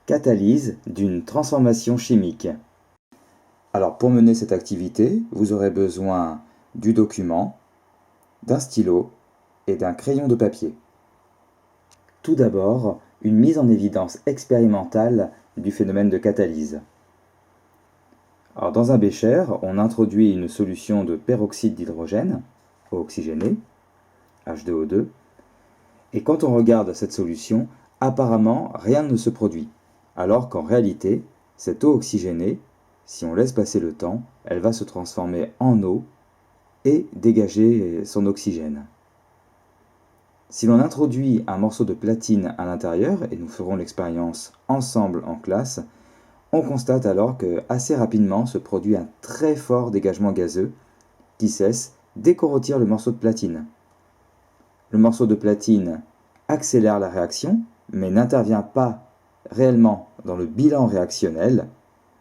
Catalyse d'une transformation chimique. Alors pour mener cette activité, vous aurez besoin du document, d'un stylo et d'un crayon de papier. Tout d'abord, une mise en évidence expérimentale du phénomène de catalyse. Alors dans un bécher, on introduit une solution de peroxyde d'hydrogène, eau oxygénée, H2O2, et quand on regarde cette solution, apparemment rien ne se produit, alors qu'en réalité, cette eau oxygénée, si on laisse passer le temps, elle va se transformer en eau et dégager son oxygène. Si l'on introduit un morceau de platine à l'intérieur, et nous ferons l'expérience ensemble en classe, on constate alors que assez rapidement se produit un très fort dégagement gazeux qui cesse dès qu'on retire le morceau de platine. Le morceau de platine accélère la réaction, mais n'intervient pas réellement dans le bilan réactionnel.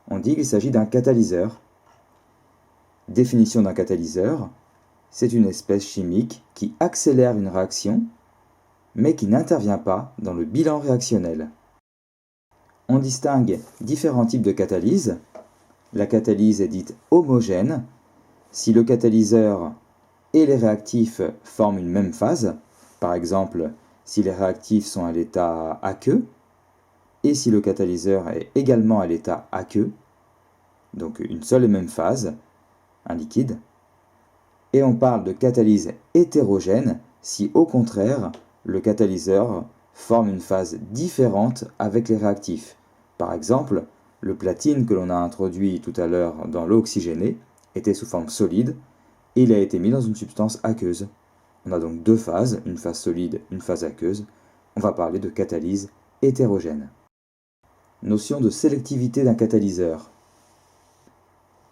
On dit qu'il s'agit d'un catalyseur. Définition d'un catalyseur, c'est une espèce chimique qui accélère une réaction, mais qui n'intervient pas dans le bilan réactionnel. On distingue différents types de catalyse. La catalyse est dite homogène si le catalyseur et les réactifs forment une même phase, par exemple si les réactifs sont à l'état aqueux, et si le catalyseur est également à l'état aqueux, donc une seule et même phase, un liquide. Et on parle de catalyse hétérogène si au contraire le catalyseur forme une phase différente avec les réactifs. Par exemple, le platine que l'on a introduit tout à l'heure dans l'eau oxygénée était sous forme solide et il a été mis dans une substance aqueuse. On a donc deux phases, une phase solide, une phase aqueuse. On va parler de catalyse hétérogène. Notion de sélectivité d'un catalyseur.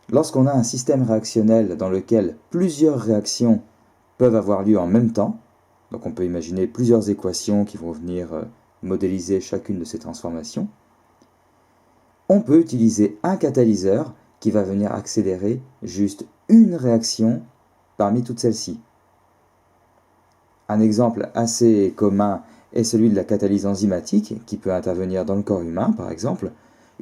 Lorsqu'on a un système réactionnel dans lequel plusieurs réactions peuvent avoir lieu en même temps, donc on peut imaginer plusieurs équations qui vont venir modéliser chacune de ces transformations, on peut utiliser un catalyseur qui va venir accélérer juste une réaction parmi toutes celles-ci. Un exemple assez commun est celui de la catalyse enzymatique qui peut intervenir dans le corps humain par exemple.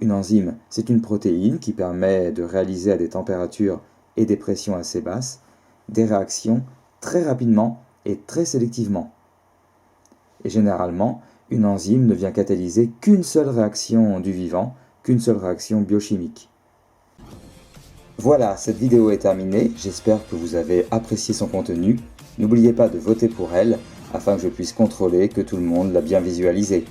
Une enzyme, c'est une protéine qui permet de réaliser à des températures et des pressions assez basses des réactions très rapidement et très sélectivement. Et généralement, une enzyme ne vient catalyser qu'une seule réaction du vivant, qu'une seule réaction biochimique. Voilà, cette vidéo est terminée, j'espère que vous avez apprécié son contenu. N'oubliez pas de voter pour elle, afin que je puisse contrôler que tout le monde l'a bien visualisé.